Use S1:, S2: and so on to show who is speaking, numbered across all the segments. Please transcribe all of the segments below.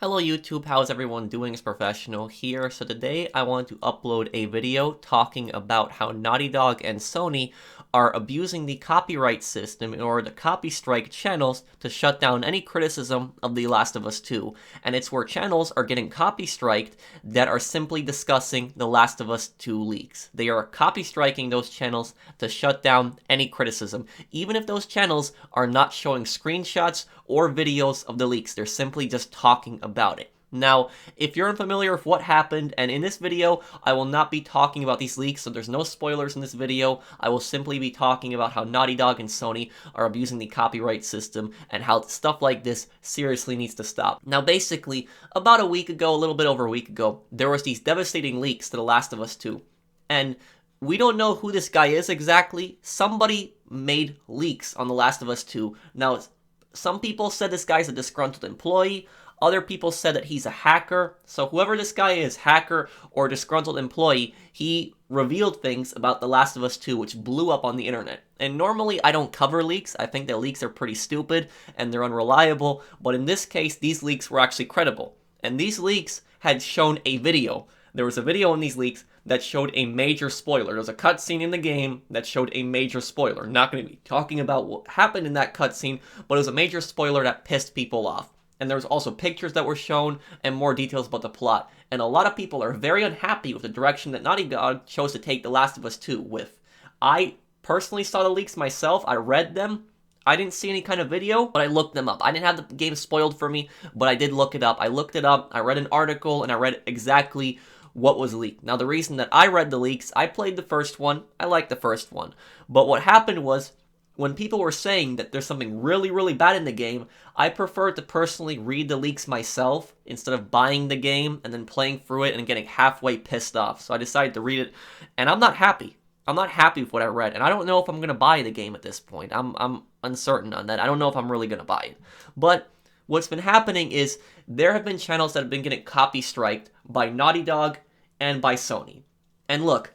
S1: Hello YouTube, how's everyone doing? It's Professional here. So today I want to upload a video talking about how Naughty Dog and Sony are abusing the copyright system in order to copy strike channels to shut down any criticism of The Last of Us 2. And it's where channels are getting copy striked that are simply discussing The Last of Us 2 leaks. They are copy striking those channels to shut down any criticism, even if those channels are not showing screenshots or videos of the leaks. They're simply just talking about it. Now, if you're unfamiliar with what happened, and in this video, I will not be talking about these leaks, so there's no spoilers in this video. I will simply be talking about how Naughty Dog and Sony are abusing the copyright system and how stuff like this seriously needs to stop. Now, basically, about a week ago, a little bit over a week ago, there was these devastating leaks to The Last of Us 2. And we don't know who this guy is exactly. Somebody made leaks on The Last of Us 2. Now, some people said this guy's a disgruntled employee. Other people said that he's a hacker. So whoever this guy is, hacker or disgruntled employee, he revealed things about The Last of Us 2 which blew up on the internet. And normally I don't cover leaks. I think that leaks are pretty stupid and they're unreliable. But in this case, these leaks were actually credible. And these leaks had shown a video. There was a video in these leaks that showed a major spoiler. There was a cutscene in the game that showed a major spoiler. Not going to be talking about what happened in that cutscene, but it was a major spoiler that pissed people off. And there was also pictures that were shown and more details about the plot. And a lot of people are very unhappy with the direction that Naughty Dog chose to take The Last of Us 2 with. I personally saw the leaks myself. I read them. I didn't see any kind of video, but I looked them up. I didn't have the game spoiled for me, but I did look it up. I looked it up, I read an article, and I read exactly what was leaked. Now, the reason that I read the leaks, I played the first one. I liked the first one. But what happened was, when people were saying that there's something really, really bad in the game, I preferred to personally read the leaks myself instead of buying the game and then playing through it and getting halfway pissed off. So I decided to read it, and I'm not happy. I'm not happy with what I read, and I don't know if I'm going to buy the game at this point. I'm uncertain on that. I don't know if I'm really going to buy it. But what's been happening is there have been channels that have been getting copy striked by Naughty Dog and by Sony. And look,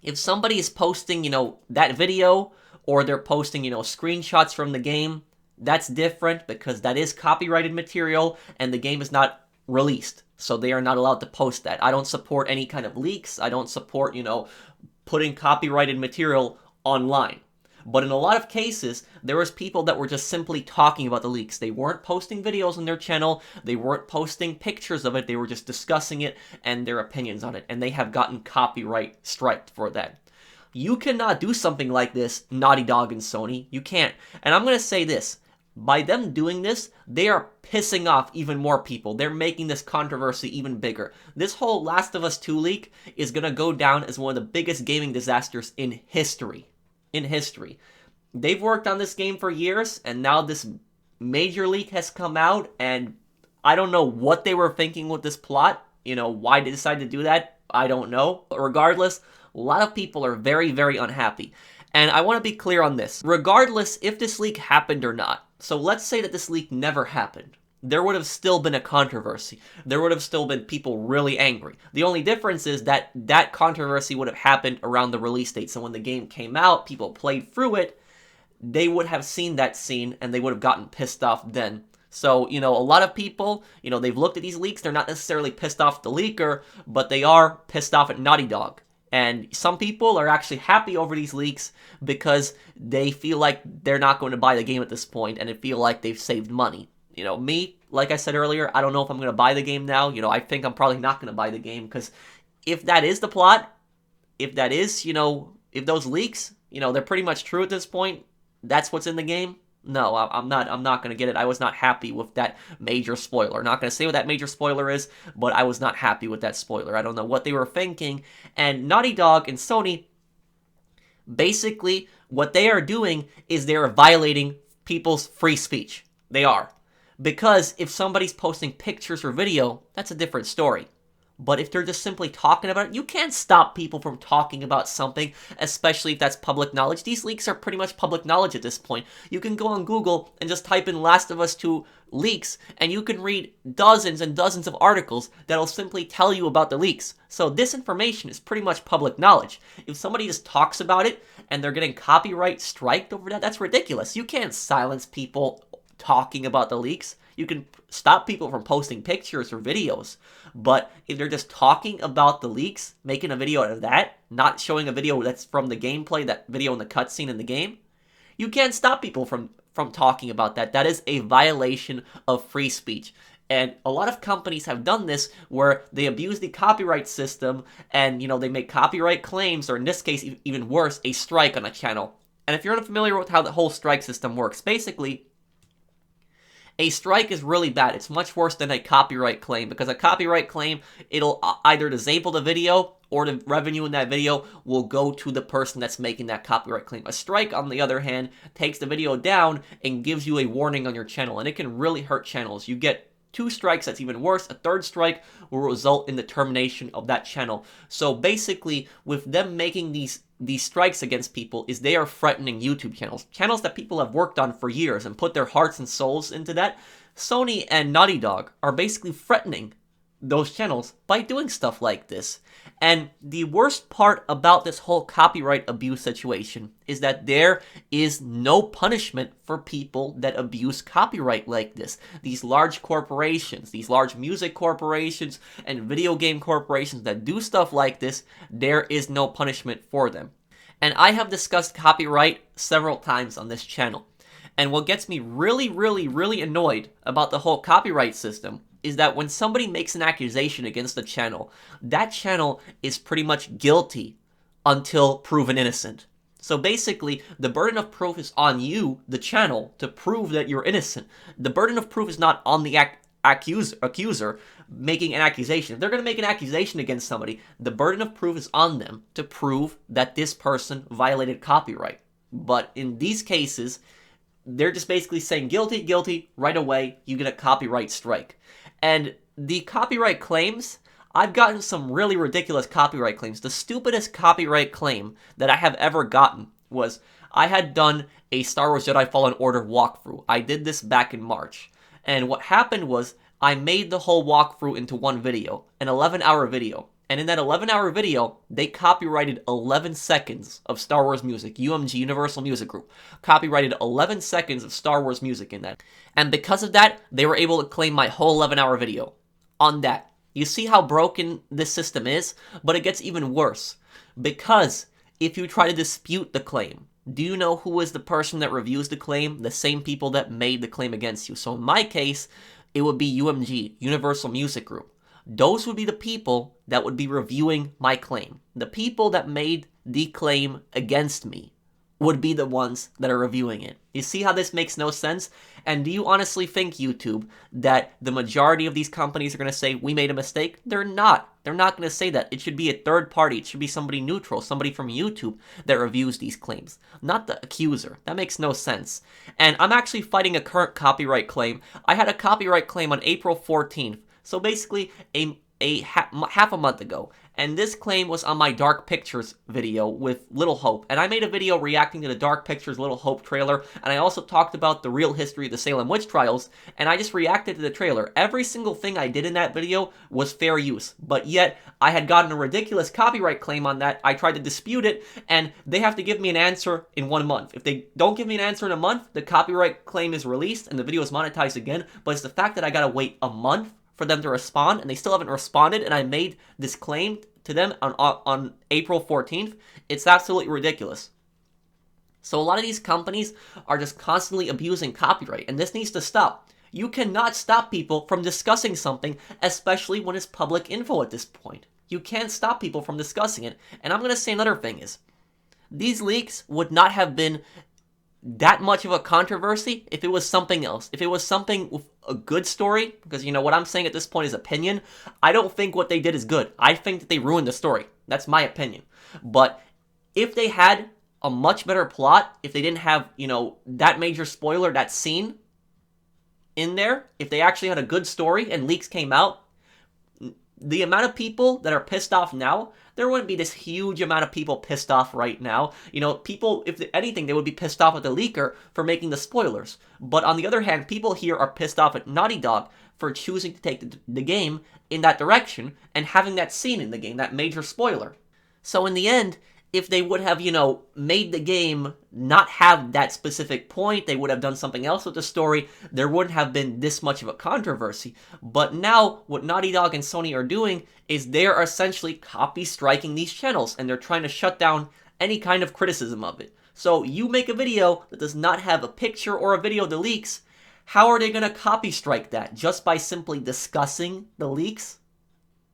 S1: if somebody is posting, that video, or they're posting, screenshots from the game, that's different because that is copyrighted material and the game is not released. So they are not allowed to post that. I don't support any kind of leaks. I don't support, putting copyrighted material online. But in a lot of cases, there was people that were just simply talking about the leaks. They weren't posting videos on their channel. They weren't posting pictures of it. They were just discussing it and their opinions on it. And they have gotten copyright striked for that. You cannot do something like this, Naughty Dog and Sony. You can't. And I'm going to say this. By them doing this, they are pissing off even more people. They're making this controversy even bigger. This whole Last of Us 2 leak is going to go down as one of the biggest gaming disasters in history. They've worked on this game for years, and now this major leak has come out, and I don't know what they were thinking with this plot. Why they decided to do that, I don't know. But regardless, a lot of people are very, very unhappy. And I want to be clear on this. Regardless if this leak happened or not, so let's say that this leak never happened, there would have still been a controversy. There would have still been people really angry. The only difference is that that controversy would have happened around the release date. So when the game came out, people played through it, they would have seen that scene and they would have gotten pissed off then. So, a lot of people, they've looked at these leaks. They're not necessarily pissed off the leaker, but they are pissed off at Naughty Dog. And some people are actually happy over these leaks because they feel like they're not going to buy the game at this point and they feel like they've saved money. Me, like I said earlier, I don't know if I'm going to buy the game now. I think I'm probably not going to buy the game because if that is the plot, if that is, if those leaks, they're pretty much true at this point, that's what's in the game. No, I'm not going to get it. I was not happy with that major spoiler. Not going to say what that major spoiler is, but I was not happy with that spoiler. I don't know what they were thinking. And Naughty Dog and Sony, basically, what they are doing is they are violating people's free speech. They are. Because if somebody's posting pictures or video, that's a different story. But if they're just simply talking about it, you can't stop people from talking about something, especially if that's public knowledge. These leaks are pretty much public knowledge at this point. You can go on Google and just type in Last of Us 2 leaks, and you can read dozens and dozens of articles that'll simply tell you about the leaks. So this information is pretty much public knowledge. If somebody just talks about it and they're getting copyright striked over that, that's ridiculous. You can't silence people talking about the leaks. You can stop people from posting pictures or videos, but if they're just talking about the leaks, making a video out of that, not showing a video that's from the gameplay, that video in the cutscene in the game, you can't stop people from talking about that. That is a violation of free speech. And a lot of companies have done this where they abuse the copyright system and, they make copyright claims, or in this case, even worse, a strike on a channel. And if you're unfamiliar with how the whole strike system works, basically, a strike is really bad. It's much worse than a copyright claim, because a copyright claim, it'll either disable the video or the revenue in that video will go to the person that's making that copyright claim. A strike, on the other hand, takes the video down and gives you a warning on your channel, and it can really hurt channels. You get 2 strikes, that's even worse. A 3rd strike will result in the termination of that channel. So basically, with them making these strikes against people, is they are threatening YouTube channels that people have worked on for years and put their hearts and souls into that. Sony and Naughty Dog are basically threatening those channels by doing stuff like this. And the worst part about this whole copyright abuse situation is that there is no punishment for people that abuse copyright like this. These large corporations, these large music corporations and video game corporations that do stuff like this, there is no punishment for them. And I have discussed copyright several times on this channel. And what gets me really, really, really annoyed about the whole copyright system is that when somebody makes an accusation against a channel, that channel is pretty much guilty until proven innocent. So basically, the burden of proof is on you, the channel, to prove that you're innocent. The burden of proof is not on the accuser making an accusation. If they're going to make an accusation against somebody, the burden of proof is on them to prove that this person violated copyright. But in these cases, they're just basically saying guilty, guilty, right away, you get a copyright strike. And the copyright claims, I've gotten some really ridiculous copyright claims. The stupidest copyright claim that I have ever gotten was, I had done a Star Wars Jedi Fallen Order walkthrough. I did this back in March. And what happened was, I made the whole walkthrough into one video, an 11-hour video. And in that 11-hour video, they copyrighted 11 seconds of Star Wars music. UMG, Universal Music Group, copyrighted 11 seconds of Star Wars music in that. And because of that, they were able to claim my whole 11-hour video on that. You see how broken this system is? But it gets even worse. Because if you try to dispute the claim, do you know who is the person that reviews the claim? The same people that made the claim against you. So in my case, it would be UMG, Universal Music Group. Those would be the people that would be reviewing my claim. The people that made the claim against me would be the ones that are reviewing it. You see how this makes no sense? And do you honestly think, YouTube, that the majority of these companies are going to say, we made a mistake? They're not. They're not going to say that. It should be a third party. It should be somebody neutral, somebody from YouTube that reviews these claims, not the accuser. That makes no sense. And I'm actually fighting a current copyright claim. I had a copyright claim on April 14th. So basically, half a month ago. And this claim was on my Dark Pictures video with Little Hope. And I made a video reacting to the Dark Pictures Little Hope trailer. And I also talked about the real history of the Salem witch trials. And I just reacted to the trailer. Every single thing I did in that video was fair use. But yet, I had gotten a ridiculous copyright claim on that. I tried to dispute it. And they have to give me an answer in 1 month. If they don't give me an answer in a month, the copyright claim is released and the video is monetized again. But it's the fact that I gotta wait a month for them to respond, and they still haven't responded, and I made this claim to them on April 14th, it's absolutely ridiculous. So a lot of these companies are just constantly abusing copyright, and this needs to stop. You cannot stop people from discussing something, especially when it's public info at this point. You can't stop people from discussing it. And I'm going to say another thing is, these leaks would not have been that much of a controversy if it was something else. If it was something with a good story, because what I'm saying at this point is opinion. I don't think what they did is good. I think that they ruined the story. That's my opinion. But if they had a much better plot, if they didn't have, that major spoiler, that scene in there, if they actually had a good story and leaks came out, the amount of people that are pissed off now, there wouldn't be this huge amount of people pissed off right now. People, if anything, they would be pissed off at the leaker for making the spoilers. But on the other hand, people here are pissed off at Naughty Dog for choosing to take the game in that direction and having that scene in the game, that major spoiler. So in the end, if they would have, made the game not have that specific point, they would have done something else with the story, there wouldn't have been this much of a controversy. But now, what Naughty Dog and Sony are doing is they're essentially copy striking these channels, and they're trying to shut down any kind of criticism of it. So you make a video that does not have a picture or a video that leaks, how are they going to copy strike that? Just by simply discussing the leaks?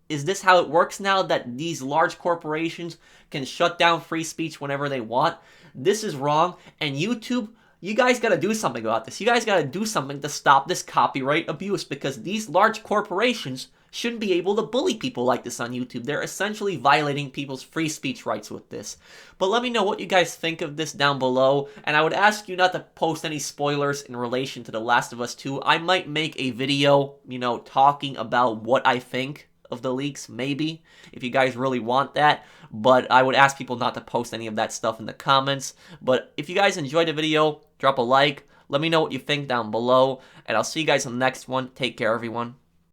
S1: Is this how it works now, that these large corporations can shut down free speech whenever they want? This is wrong, and YouTube, you guys gotta do something about this. You guys gotta do something to stop this copyright abuse, because these large corporations shouldn't be able to bully people like this on YouTube. They're essentially violating people's free speech rights with this. But let me know what you guys think of this down below, and I would ask you not to post any spoilers in relation to The Last of Us 2. I might make a video, talking about what I think of the leaks, maybe, if you guys really want that, but I would ask people not to post any of that stuff in the comments. But if you guys enjoyed the video, drop a like, let me know what you think down below, and I'll see you guys in the next one. Take care, everyone.